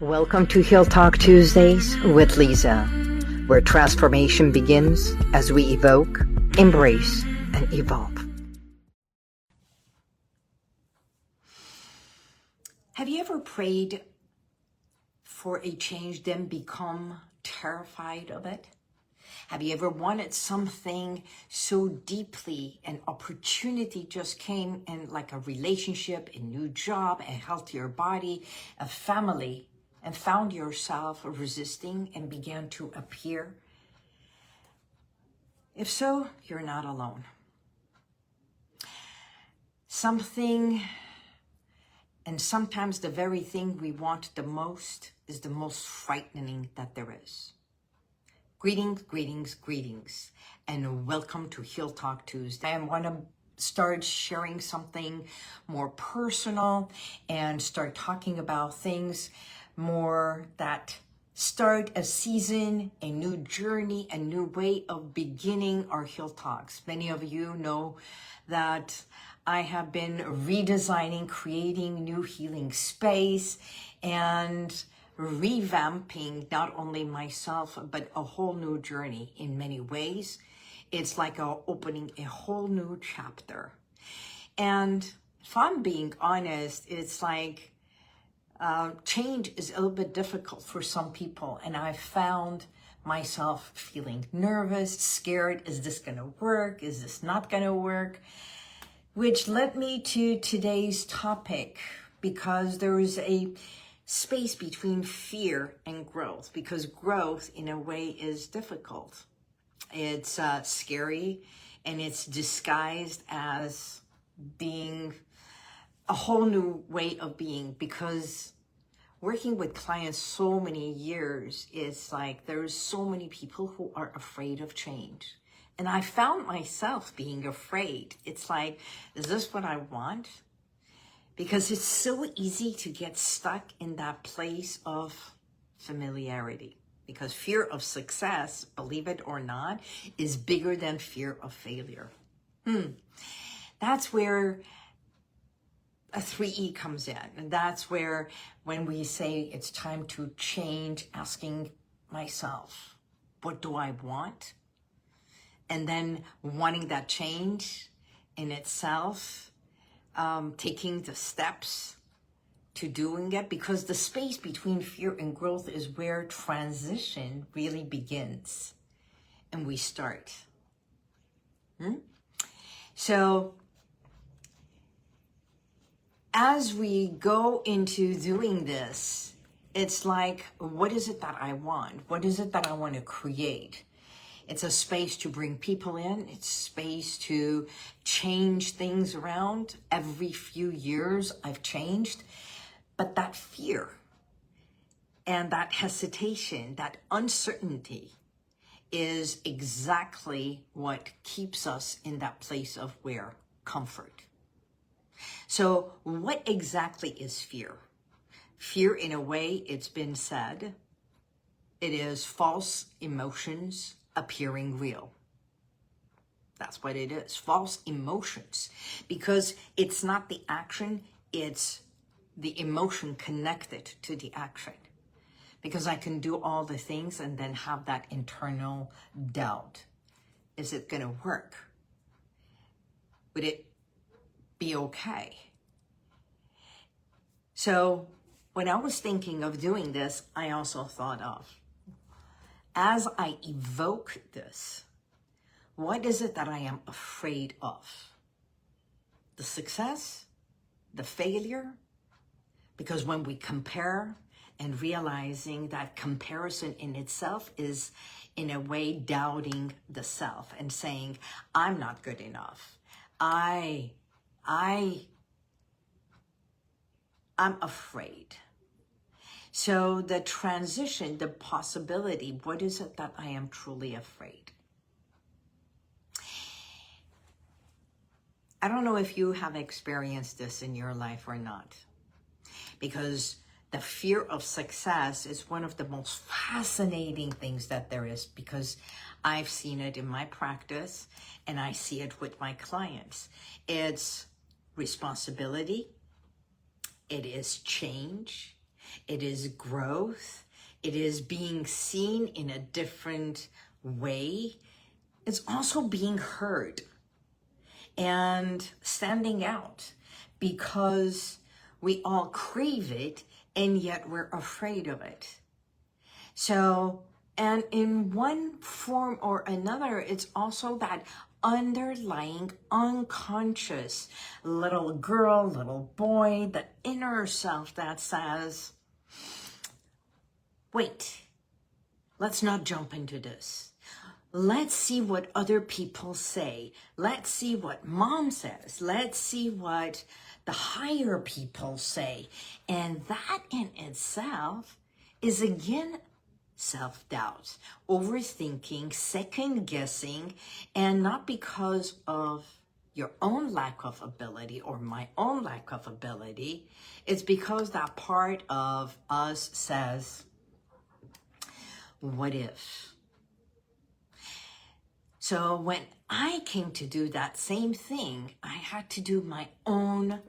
Welcome to HealTalk Tuesdays with Liza, where transformation begins as we evoke, embrace, and evolve. Have you ever prayed for a change, then become terrified of it? Have you ever wanted something so deeply, an opportunity just came in, like a relationship, a new job, a healthier body, a family, and found yourself resisting and began to appear? If so, you're not alone. And sometimes the very thing we want the most is the most frightening that there is. Greetings, greetings, greetings, and welcome to HealTalk Tuesday. I want to start sharing something more personal and start talking about things more that start a season, a new journey, a new way of beginning our Heal Talks. Many of you know that I have been redesigning, creating new healing space, and revamping not only myself, but a whole new journey in many ways. It's like opening a whole new chapter. And if I'm being honest, it's like change is a little bit difficult for some people. And I found myself feeling nervous, scared. Is this going to work? Is this not going to work? Which led me to today's topic, because there is a space between fear and growth, because growth in a way is difficult. It's scary, and it's disguised as being a whole new way of being, because working with clients so many years, it's like there's so many people who are afraid of change. And I found myself being afraid. It's like, is this what I want? Because it's so easy to get stuck in that place of familiarity. Because fear of success, believe it or not, is bigger than fear of failure. That's where a 3E comes in. And that's where, when we say it's time to change, asking myself, what do I want? And then wanting that change in itself, taking the steps to doing it, because the space between fear and growth is where transition really begins and we start. So as we go into doing this, it's like, what is it that I want? What is it that I want to create? It's a space to bring people in. It's space to change things around. Every few years I've changed. But that fear and that hesitation, that uncertainty is exactly what keeps us in that place of comfort. So what exactly is fear? Fear, in a way, it's been said, it is false emotions appearing real. That's what it is, false emotions, because it's not the action, it's the emotion connected to the action. Because I can do all the things and then have that internal doubt. Is it going to work? Would it be okay? So when I was thinking of doing this, I also thought of, as I evoke this, what is it that I am afraid of? The success? The failure? Because when we compare, and realizing that comparison in itself is, in a way, doubting the self and saying, I'm not good enough. I'm afraid. So the transition, the possibility, what is it that I am truly afraid? I don't know if you have experienced this in your life or not, because the fear of success is one of the most fascinating things that there is, because I've seen it in my practice and I see it with my clients. It's responsibility. It is change. It is growth. It is being seen in a different way. It's also being heard and standing out, because we all crave it and yet we're afraid of it. So, and in one form or another, it's also that underlying unconscious little girl, little boy, the inner self that says, wait, let's not jump into this. Let's see what other people say. Let's see what mom says. Let's see what the higher people say. And that in itself is, again, self-doubt, overthinking, second-guessing, and not because of your own lack of ability or my own lack of ability. It's because that part of us says, what if? So when I came to do that same thing, I had to do my own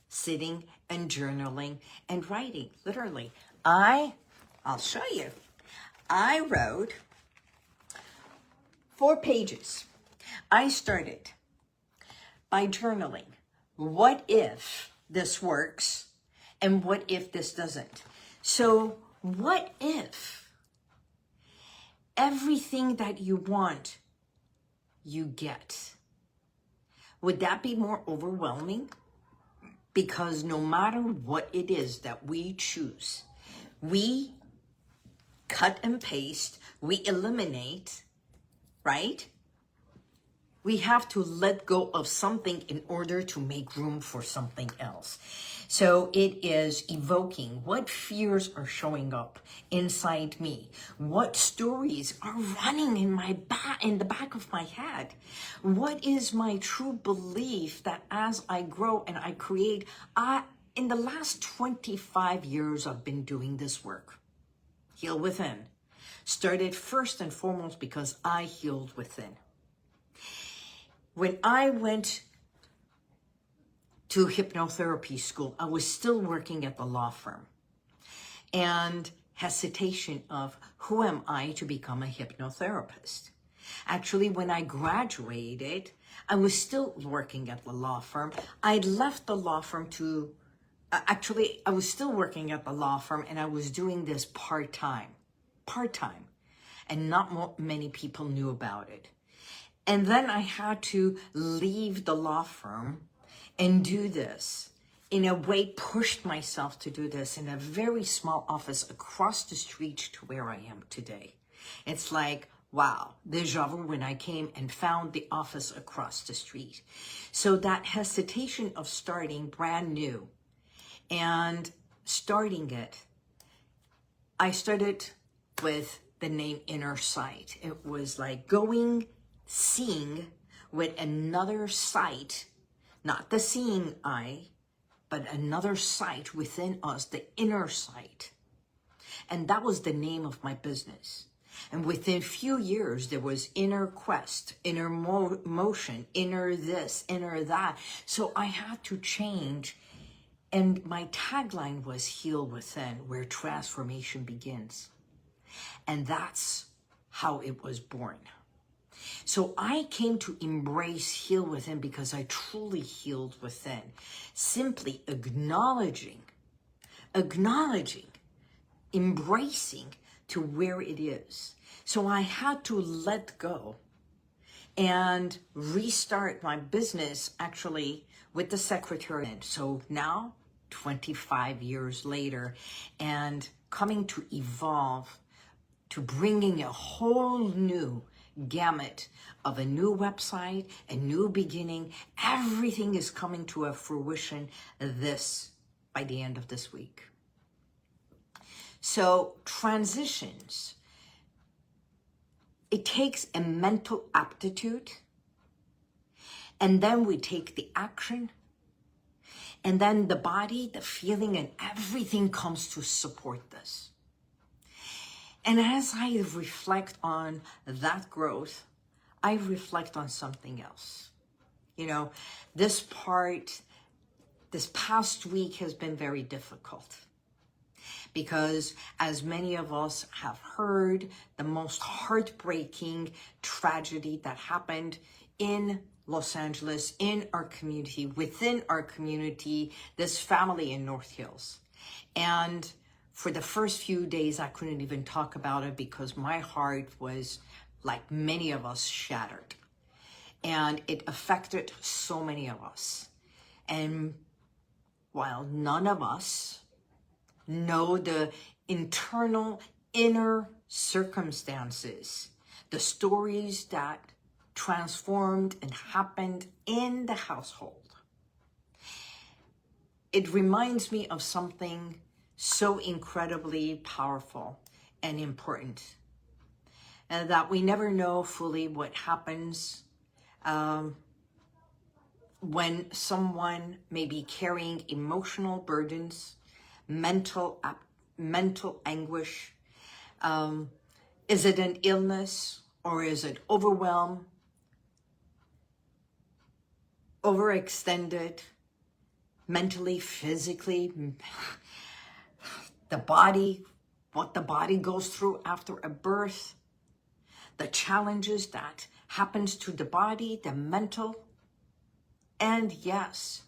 sitting and journaling and writing. Literally, I'll show you. I wrote 4 pages. I started by journaling. What if this works? And what if this doesn't? So what if everything that you want, you get? Would that be more overwhelming? Because no matter what it is that we choose, we cut and paste, we eliminate, right? We have to let go of something in order to make room for something else. So it is evoking what fears are showing up inside me, what stories are running in the back of my head, what is my true belief that as I grow and I create. In the last 25 years, I've been doing this work. Heal Within started first and foremost because I healed within. When I went to hypnotherapy school, I was still working at the law firm, and hesitation of who am I to become a hypnotherapist. Actually, when I graduated, I was still working at the law firm. I left the law firm I was still working at the law firm, and I was doing this part-time, and not many people knew about it. And then I had to leave the law firm and do this. In a way, pushed myself to do this in a very small office across the street to where I am today. It's like, wow, déjà vu when I came and found the office across the street. So that hesitation of starting brand new and starting it, I started with the name Inner Sight. It was like seeing with another sight, not the seeing eye, but another sight within us, the inner sight. And that was the name of my business. And within a few years, there was inner quest, inner motion, inner this, inner that. So I had to change. And my tagline was Heal Within, where transformation begins. And that's how it was born. So I came to embrace Heal Within because I truly healed within. Simply acknowledging, embracing to where it is. So I had to let go and restart my business actually with the secretary. So now, 25 years later, and coming to evolve, to bringing a whole new gamut of a new website, a new beginning. Everything is coming to a fruition by the end of this week. So transitions, it takes a mental aptitude, and then we take the action, and then the body, the feeling, and everything comes to support this. And as I reflect on that growth, I reflect on something else. You know, this past week has been very difficult. Because as many of us have heard, the most heartbreaking tragedy that happened in Los Angeles, in our community, within our community, this family in North Hills. And for the first few days, I couldn't even talk about it because my heart was, like many of us, shattered. And it affected so many of us. And while none of us know the inner circumstances, the stories that transformed and happened in the household, it reminds me of something so incredibly powerful and important, and that we never know fully what happens when someone may be carrying emotional burdens, mental anguish. Is it an illness, or is it overwhelm, overextended, mentally, physically, the body, what the body goes through after a birth, the challenges that happens to the body, the mental, and yes,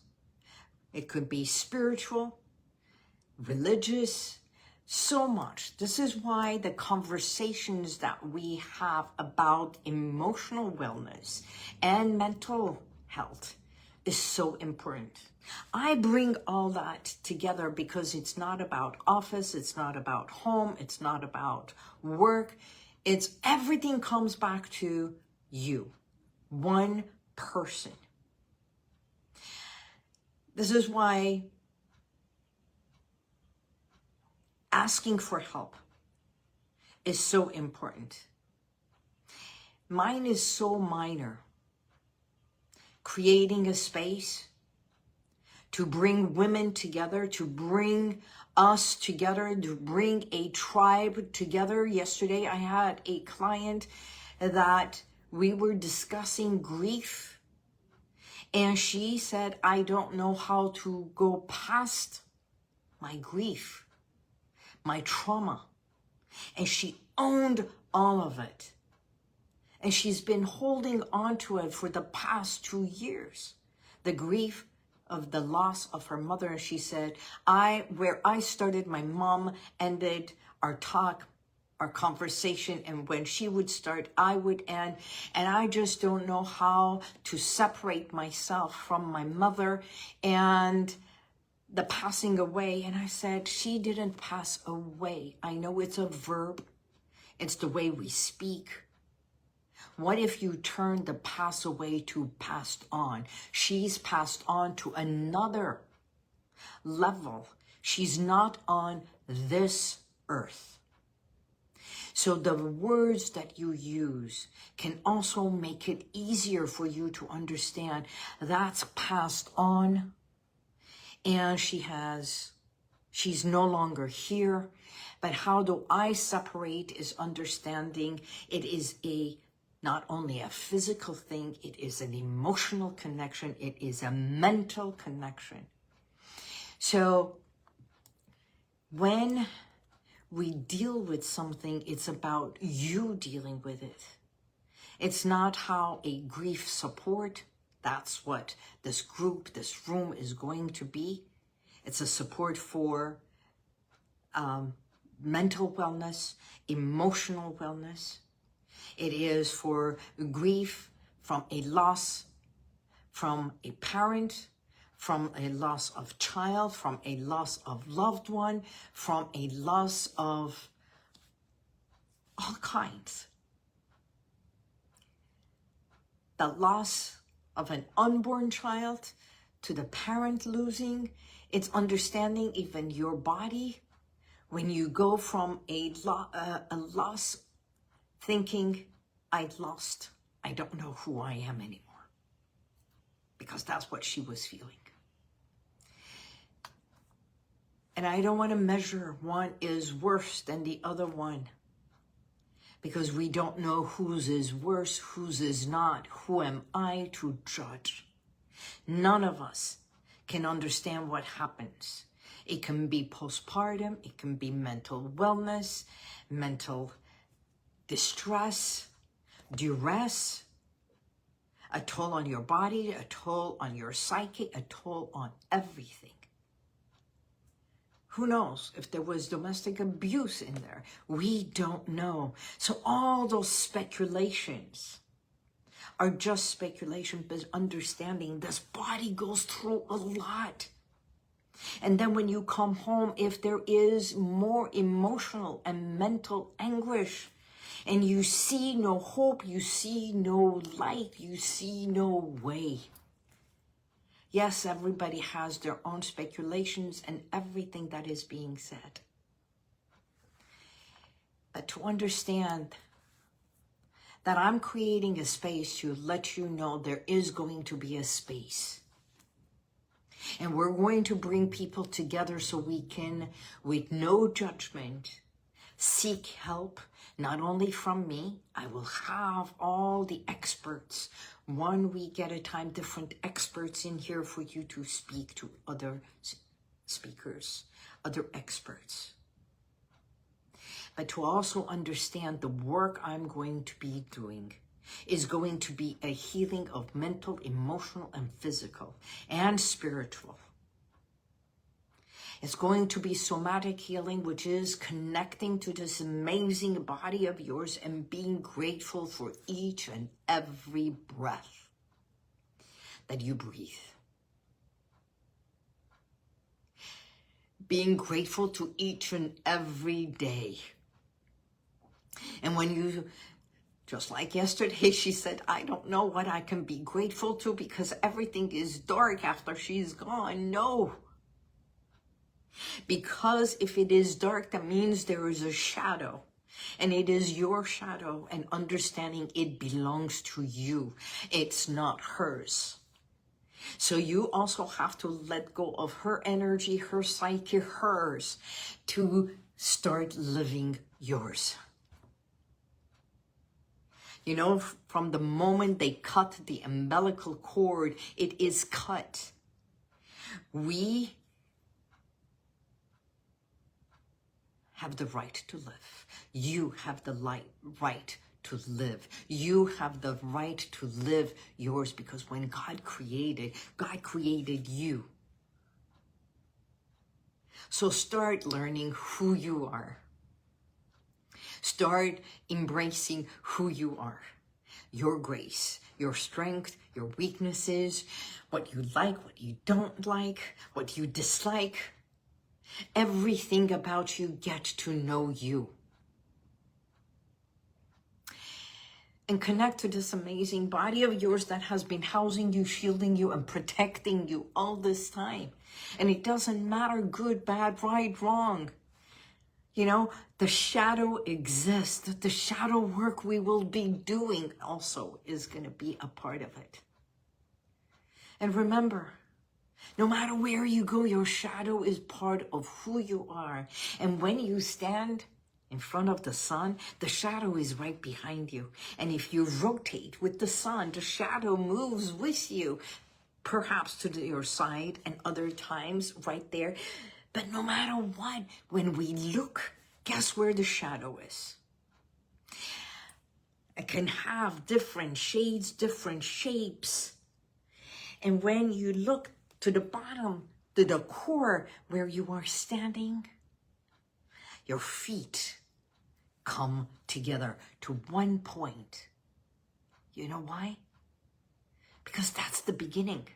it could be spiritual, religious, so much. This is why the conversations that we have about emotional wellness and mental health is so important. I bring all that together because it's not about office, it's not about home, it's not about work. It's everything comes back to you, one person. This is why asking for help is so important. Mine is so minor. Creating a space to bring women together, to bring us together, to bring a tribe together. Yesterday, I had a client that we were discussing grief, and she said, I don't know how to go past my grief, my trauma. And she owned all of it. And she's been holding on to it for the past 2 years. The grief of the loss of her mother. And she said, where I started, my mom ended our talk, our conversation. And when she would start, I would end. And I just don't know how to separate myself from my mother and the passing away. And I said, she didn't pass away. I know it's a verb. It's the way we speak. What if you turn the pass away to passed on? She's passed on to another level. She's not on this earth. So the words that you use can also make it easier for you to understand that's passed on. And she's no longer here. But how do I separate is understanding it is not only a physical thing, it is an emotional connection, it is a mental connection. So when we deal with something, it's about you dealing with it. It's not how a grief support, that's what this group, this room is going to be. It's a support for mental wellness, emotional wellness. It is for grief from a loss from a parent, from a loss of child, from a loss of loved one, from a loss of all kinds. The loss of an unborn child to the parent losing, it's understanding even your body. When you go from a loss thinking, I lost, I don't know who I am anymore. Because that's what she was feeling. And I don't want to measure one is worse than the other one. Because we don't know whose is worse, whose is not. Who am I to judge? None of us can understand what happens. It can be postpartum, it can be mental wellness, mental distress, duress, a toll on your body, a toll on your psyche, a toll on everything. Who knows if there was domestic abuse in there? We don't know. So all those speculations are just speculation, but understanding this body goes through a lot. And then when you come home, if there is more emotional and mental anguish, and you see no hope, you see no light, you see no way. Yes, everybody has their own speculations and everything that is being said. But to understand that I'm creating a space to let you know there is going to be a space. And we're going to bring people together so we can, with no judgment, seek help, not only from me. I will have all the experts, 1 week at a time, different experts in here for you to speak to other speakers, other experts. But to also understand the work I'm going to be doing is going to be a healing of mental, emotional, and physical, and spiritual. It's going to be somatic healing, which is connecting to this amazing body of yours and being grateful for each and every breath that you breathe. Being grateful to each and every day. And when you, just like yesterday, she said, I don't know what I can be grateful to because everything is dark after she's gone. No. Because if it is dark, that means there is a shadow. And it is your shadow, and understanding it belongs to you. It's not hers. So you also have to let go of her energy, her psyche, hers, to start living yours. You know, from the moment they cut the umbilical cord, it is cut. We have the right to live. You have the right to live. You have the right to live yours, because when God created you. So start learning who you are. Start embracing who you are. Your grace, your strength, your weaknesses, what you like, what you don't like, what you dislike. Everything about you, get to know you. And connect to this amazing body of yours that has been housing you, shielding you, and protecting you all this time. And it doesn't matter good, bad, right, wrong. You know, the shadow exists. The shadow work we will be doing also is going to be a part of it. And remember, no matter where you go, your shadow is part of who you are. And when you stand in front of the sun, the shadow is right behind you. And if you rotate with the sun, the shadow moves with you, perhaps to your side and other times right there. But no matter what, when we look, guess where the shadow is? It can have different shades, different shapes. And when you look to the bottom, to the core where you are standing, your feet come together to one point. You know why? Because that's the beginning.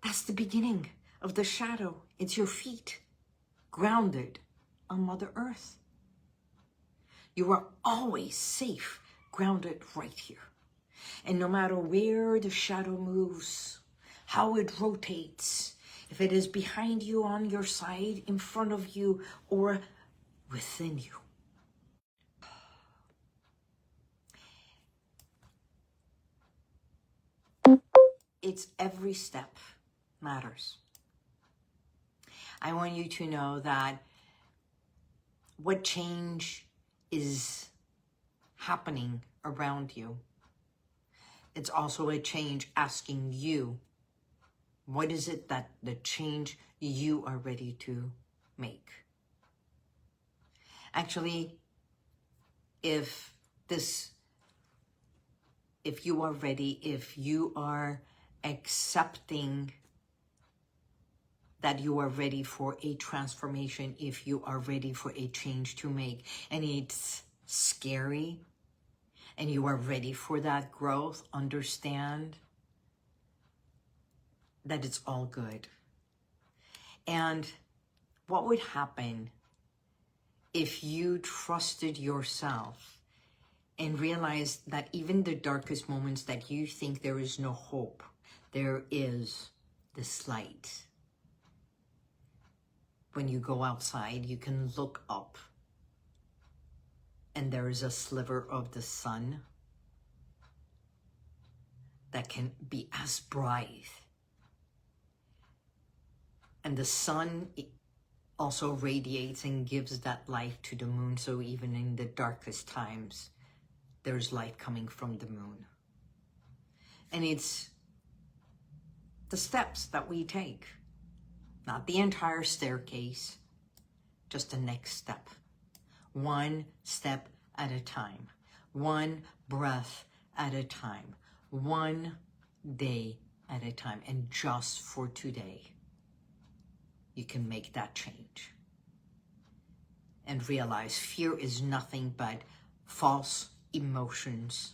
That's the beginning of the shadow. It's your feet grounded on Mother Earth. You are always safe, grounded right here. And no matter where the shadow moves, how it rotates, if it is behind you, on your side, in front of you, or within you. It's every step matters. I want you to know that what change is happening around you, it's also a change asking you What is it that the change you are ready to make? Actually, if you are ready, if you are accepting that you are ready for a transformation, if you are ready for a change to make, and it's scary, and you are ready for that growth, understand that it's all good. And what would happen if you trusted yourself and realized that even the darkest moments that you think there is no hope, there is this light? When you go outside, you can look up and there is a sliver of the sun that can be as bright. And the sun also radiates and gives that light to the moon. So even in the darkest times, there's light coming from the moon. And it's the steps that we take. Not the entire staircase, just the next step. One step at a time. One breath at a time. One day at a time. And just for today, you can make that change. And realize fear is nothing but false emotions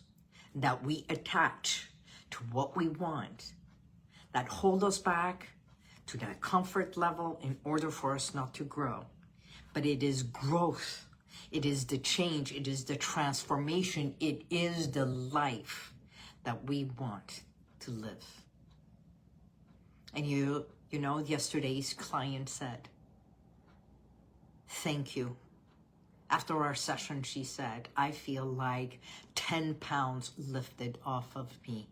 that we attach to what we want, that hold us back to that comfort level in order for us not to grow. But it is growth. It is the change. It is the transformation. It is the life that we want to live. And you know, yesterday's client said, thank you. After our session, she said, I feel like 10 pounds lifted off of me.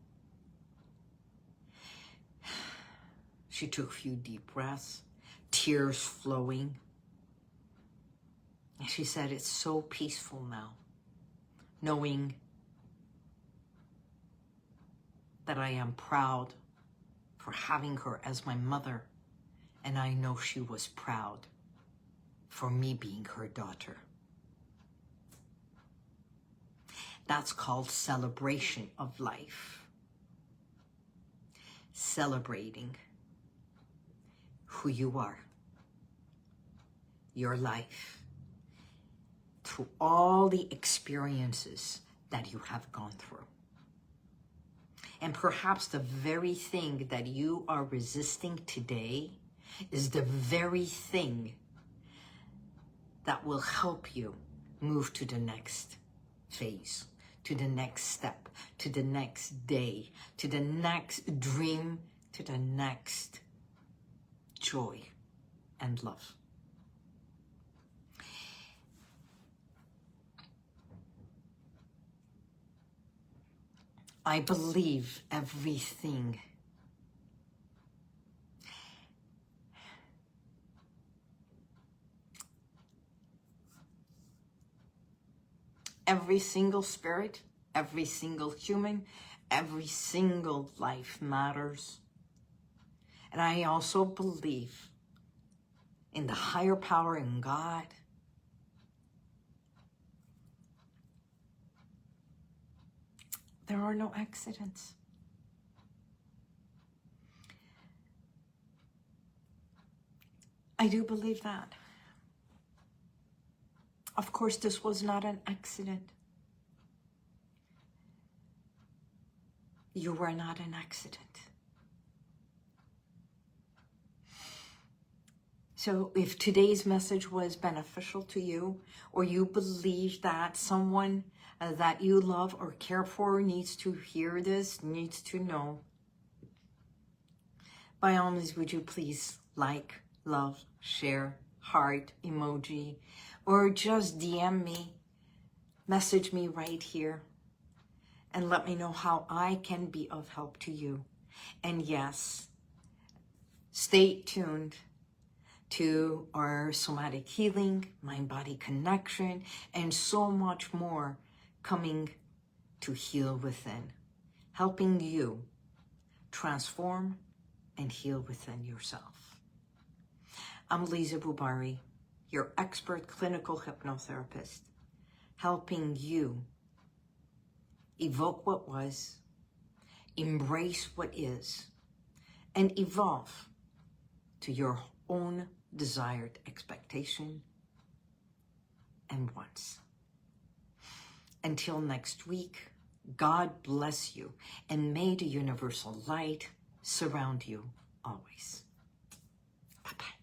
She took a few deep breaths, tears flowing. And she said, it's so peaceful now, knowing that I am proud for having her as my mother. And I know she was proud for me being her daughter. That's called celebration of life. Celebrating who you are, your life, through all the experiences that you have gone through. And perhaps the very thing that you are resisting today is the very thing that will help you move to the next phase, to the next step, to the next day, to the next dream, to the next joy and love. I believe everything every single spirit, every single human, every single life matters. And I also believe in the higher power in God. There are no accidents. I do believe that. Of course, this was not an accident. You were not an accident. So if today's message was beneficial to you, or you believe that someone that you love or care for needs to hear this, needs to know, by all means, would you please like, love, share, heart, emoji, or just DM me, message me right here, and let me know how I can be of help to you. And yes, stay tuned to our somatic healing, mind-body connection, and so much more coming to Heal Within, helping you transform and heal within yourself. I'm Liza Boubari, your expert clinical hypnotherapist, helping you evoke what was, embrace what is, and evolve to your own desired expectation and wants. Until next week, God bless you, and may the universal light surround you always. Bye-bye.